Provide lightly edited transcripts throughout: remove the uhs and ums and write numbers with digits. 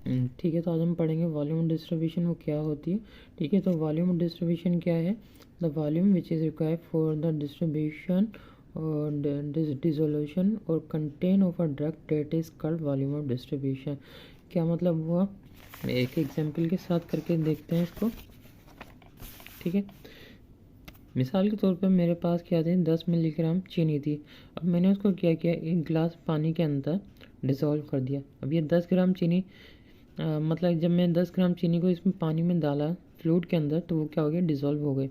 ठीक है, तो आज हम पढ़ेंगे वॉल्यूम डिस्ट्रीब्यूशन वो क्या होती है। ठीक है, तो वॉल्यूम डिस्ट्रीब्यूशन क्या है? The volume which is required for the distribution और डिसोल्यूशन और content of a drug that is called volume of distribution. क्या मतलब हुआ? एक एग्जांपल के साथ करके देखते हैं इसको। ठीक है, मिसाल के तौर पर मेरे पास क्या थी, 10 मिलीग्राम चीनी थी। अब मैंने उसको क्या किया, एक गिलास पानी के अंदर डिज़ोल्व कर दिया। अब ये 10 ग्राम चीनी मतलब जब मैं 10 ग्राम चीनी को इसमें पानी में डाला फ्लूइड के अंदर, तो वो क्या हो गया, डिज़ोल्व हो गए।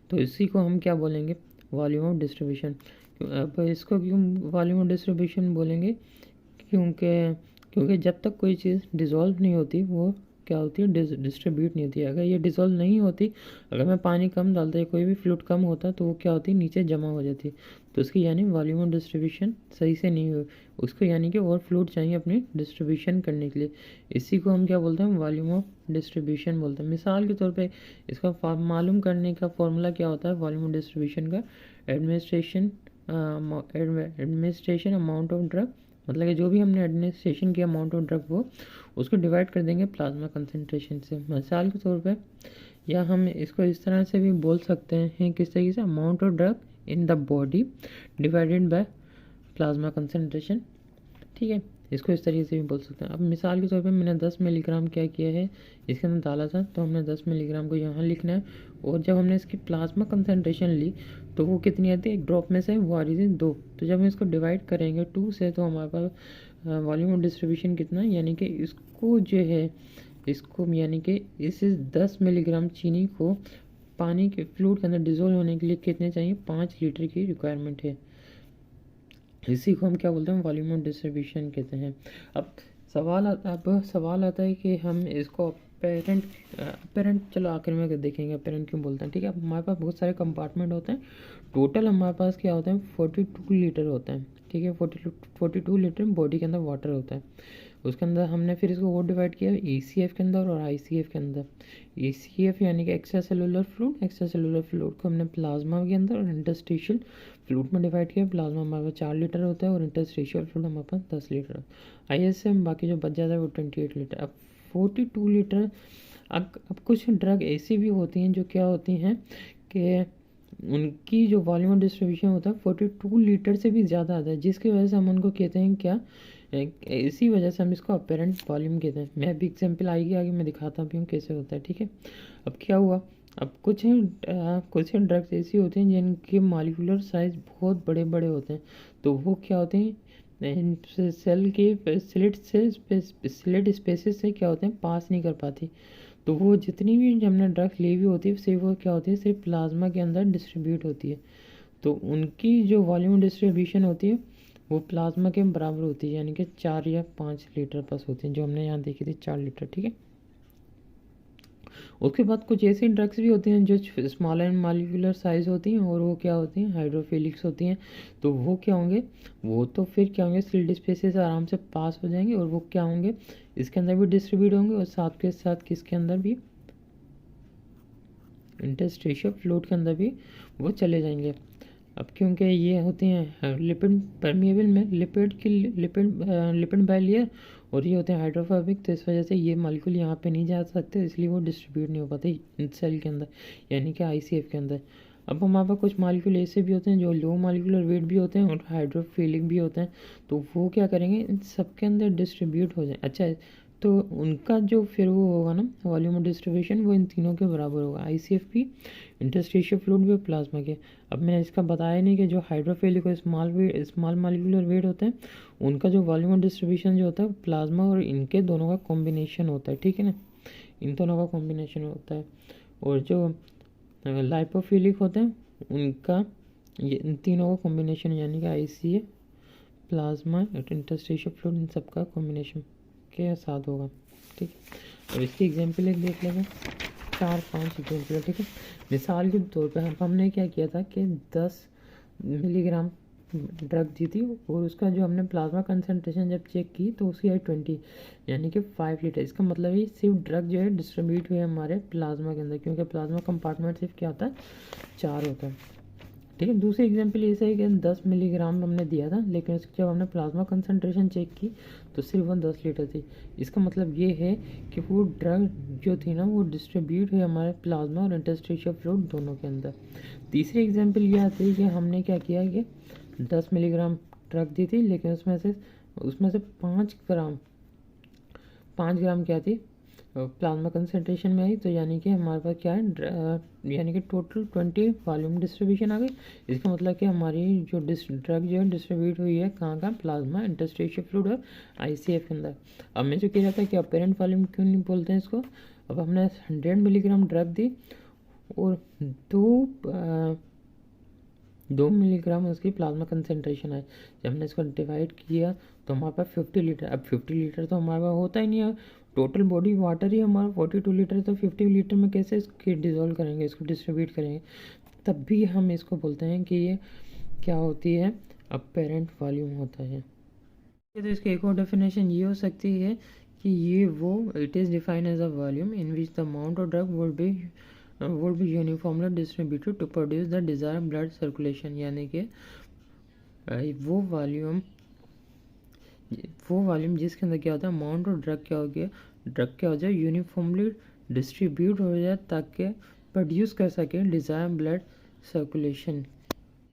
तो इसी को हम क्या बोलेंगे, वॉल्यूम ऑफ डिस्ट्रीब्यूशन। अब इसको क्यों वॉल्यूम ऑफ डिस्ट्रीब्यूशन बोलेंगे? क्योंकि क्योंकि जब तक कोई चीज़ डिज़ोल्व नहीं होती वो क्या होती है, डिस्ट्रीब्यूट नहीं होती है। अगर ये डिज़ोल्व नहीं होती, अगर मैं पानी कम डालता या कोई भी फ्लूइड कम होता, तो वो क्या होती है, नीचे जमा हो जाती है। तो उसकी यानी वॉल्यूम ऑफ डिस्ट्रीब्यूशन सही से नहीं हुई। उसको यानी कि और फ्लूइड चाहिए अपनी डिस्ट्रीब्यूशन करने के लिए। इसी को हम क्या बोलते हैं, वॉल्यूम ऑफ डिस्ट्रीब्यूशन बोलते हैं। मिसाल के तौर पे इसका मालूम करने का फॉर्मूला क्या होता है वॉल्यूम ऑफ डिस्ट्रीब्यूशन का? एडमिनिस्ट्रेशन अमाउंट ऑफ ड्रग, मतलब कि जो भी हमने एडमिनिस्ट्रेशन किया अमाउंट ऑफ ड्रग वो उसको डिवाइड कर देंगे प्लाज्मा कंसनट्रेशन से। मिसाल के तौर पे या हम इसको इस तरह से भी बोल सकते हैं, किस तरीके से, amount of drug in the body divided by plasma concentration. ठीक है, इसको इस तरीके से भी बोल सकते हैं। अब मिसाल के तौर पे मैंने 10 मिलीग्राम क्या किया है, इसके अंदर डाला था, तो हमने 10 मिलीग्राम को यहाँ लिखना है। और जब हमने इसकी प्लाज्मा कंसनट्रेशन ली तो वो कितनी आती है, एक ड्रॉप में से वो आ रही थी 2। तो जब हम इसको डिवाइड करेंगे 2 से, तो हमारे पास वॉल्यूम ऑफ डिस्ट्रीब्यूशन कितना है, यानी कि इसको जो है, इसको यानी कि इस 10 मिलीग्राम चीनी को पानी के फ्लूइड के अंदर डिजोल्व होने के लिए कितने चाहिए, 5 लीटर की रिक्वायरमेंट है। इसी को हम क्या बोलते हैं, वॉल्यूम ऑफ डिस्ट्रीब्यूशन कहते हैं। अब सवाल आता है कि हम इसको अपेरेंट चलो आखिर में देखेंगे अपेरेंट क्यों बोलते हैं। ठीक है, अब हमारे पास बहुत सारे कंपार्टमेंट होते हैं। टोटल हमारे पास क्या होते हैं, 42 लीटर होते हैं। ठीक है, 42 लीटर बॉडी के अंदर वाटर होता है। उसके अंदर हमने फिर इसको वो डिवाइड किया ECF के अंदर और ICF के अंदर। ECF यानी कि extra cellular fluid, extra cellular fluid को हमने प्लाज्मा के अंदर और इंटरस्टिशियल फ्लूइड में डिवाइड किया। प्लाज्मा हमारे पास 4 लीटर होता है और इंटरस्टिशियल फ्लूइड हमारे पास 10 लीटर। ISM बाकी जो बच जाता है वो 28 लीटर। अब 42 लीटर। अब कुछ ड्रग ऐसी भी होती हैं जो क्या होती हैं कि उनकी जो वॉल्यूम डिस्ट्रीब्यूशन होता है 42 लीटर से भी ज़्यादा आता है, जिसकी वजह से हम उनको कहते हैं क्या, इसी वजह से हम इसको अपेरेंट वॉल्यूम कहते हैं। मैं अभी एग्जांपल आएगी आगे मैं दिखाता भी हूँ कैसे होता है। ठीक है, अब क्या हुआ, अब कुछ ड्रग्स ऐसी होती हैं जिनके मॉलिक्यूलर साइज बहुत बड़े बड़े होते हैं। तो वो क्या होते हैं, सेल के स्लिट स्पेसिस से क्या होते हैं, पास नहीं कर पाती। तो वो जितनी भी हमने ड्रग्स ली हुई होती है सिर्फ वो क्या होती है, सिर्फ प्लाज्मा के अंदर डिस्ट्रीब्यूट होती है। तो उनकी जो वॉल्यूम डिस्ट्रीब्यूशन होती है वो प्लाज्मा के बराबर होती है, यानी कि 4 या 5 लीटर बस होती हैं, जो हमने यहाँ देखी थी 4 लीटर। ठीक है, उसके बाद कुछ ऐसी ड्रग्स भी होती हैं जो स्मॉल एंड मॉलिक्यूलर साइज होती हैं और वो क्या होती हैं, हाइड्रोफिलिक्स होती हैं। तो वो क्या होंगे, वो तो फिर क्या होंगे, स्लिट स्पेसेस आराम से पास हो जाएंगे और वो क्या होंगे, इसके अंदर भी डिस्ट्रीब्यूट होंगे और साथ के साथ किसके अंदर भी, इंटरस्टिशियल फ्लूइड के अंदर भी वो चले जाएंगे। अब क्योंकि ये होते हैं लिपिड परमिएबल में, लिपिड बाय लेयर, और ये होते हैं हाइड्रोफोबिक, तो इस वजह से ये मॉलिक्यूल यहाँ पे नहीं जा सकते, इसलिए वो डिस्ट्रीब्यूट नहीं हो पाते सेल के अंदर, यानी कि ICF के अंदर। अब हमारे पास कुछ मॉलिक्यूल ऐसे भी होते हैं जो लो मॉलिक्यूलर वेट भी होते हैं और हाइड्रोफिलिक भी होते हैं। तो वो क्या करेंगे, इन सबके अंदर डिस्ट्रीब्यूट हो जाए। अच्छा, तो उनका जो फिर वो होगा ना वॉल्यूम ऑफ डिस्ट्रीब्यूशन, वो इन तीनों के बराबर होगा, ICF भी, इंटरस्टिशियल फ्लूइड भी, प्लाज्मा के। अब मैंने इसका बताया नहीं कि जो हाइड्रोफिलिक और स्मॉल मॉलिक्यूलर वेट होते हैं उनका जो वॉल्यूम ऑफ डिस्ट्रीब्यूशन जो होता है प्लाज्मा और इनके दोनों का कॉम्बिनेशन होता है। ठीक है ना, इन दोनों का कॉम्बिनेशन होता है। और जो लाइपोफिलिक होते हैं उनका ये इन तीनों का कॉम्बिनेशन, यानी कि ICF, प्लाज्मा, इंटरस्टिशियल फ्लूइड, इन सब का कॉम्बिनेशन के साथ होगा। ठीक है, अब इसकी एग्जाम्पल एक देख लेंगे, 4-5 एग्जाम्पल। ठीक है, मिसाल के तौर पर हमने क्या किया था कि 10 मिलीग्राम ड्रग दी थी और उसका जो हमने प्लाज्मा कंसनट्रेशन जब चेक की तो उसकी आई 20, यानी कि 5 लीटर। इसका मतलब ये सिर्फ ड्रग जो है डिस्ट्रीब्यूट हुए हमारे प्लाज्मा के अंदर, क्योंकि प्लाज्मा कंपार्टमेंट सिर्फ क्या होता है, 4 होता है। ठीक है। दूसरी एग्जांपल ऐसा है कि 10 मिलीग्राम हमने दिया था, लेकिन उसकी जब हमने प्लाज्मा कंसंट्रेशन चेक की तो सिर्फ वो 10 लीटर थी। इसका मतलब ये है कि वो ड्रग जो थी ना वो डिस्ट्रीब्यूट हुई हमारे प्लाज्मा और इंटरस्टिशियल फ्लूइड दोनों के अंदर। तीसरी एग्जांपल ये आती है कि हमने क्या किया कि 10 मिलीग्राम ड्रग दी थी, लेकिन उसमें से 5 ग्राम क्या थी प्लाज्मा कंसंट्रेशन में आई, तो यानी कि हमारे पास क्या है यानी कि टोटल 20 वॉल्यूम डिस्ट्रीब्यूशन आ गई। इसका मतलब कि हमारी जो ड्रग जो है डिस्ट्रीब्यूट हुई है कहाँ प्लाज्मा, इंटरस्टिशियल फ्लूइड और आईसीएफ के अंदर। अब मैं जो कह रहा था कि अपेरेंट वॉल्यूम क्यों नहीं बोलते हैं इसको। अब हमने 100 मिलीग्राम ड्रग दी और 2 मिलीग्राम उसकी प्लाज्मा कंसंट्रेशन है। जब हमने इसको डिवाइड किया तो हमारे पास 50 लीटर। अब 50 लीटर तो हमारे पास होता ही नहीं है, टोटल बॉडी वाटर ही हमारा 42 लीटर, तो 50 लीटर में कैसे इसकी डिज़ोल्व करेंगे, इसको डिस्ट्रीब्यूट करेंगे। तब भी हम इसको बोलते हैं कि ये क्या होती है, अपेरेंट वॉल्यूम होता है। तो इसकी एक और डेफिनेशन ये हो सकती है कि ये वो it is defined as a volume in which the amount of drug would be uniformly distributed to produce the desired blood circulation। यानी कि वो वॉल्यूम जिसके अंदर क्या होता है अमाउंट ऑफ ड्रग क्या हो जाए यूनिफॉर्मली डिस्ट्रीब्यूट हो जाए ताकि प्रोड्यूस कर सके डिज़ायर ब्लड सर्कुलेशन।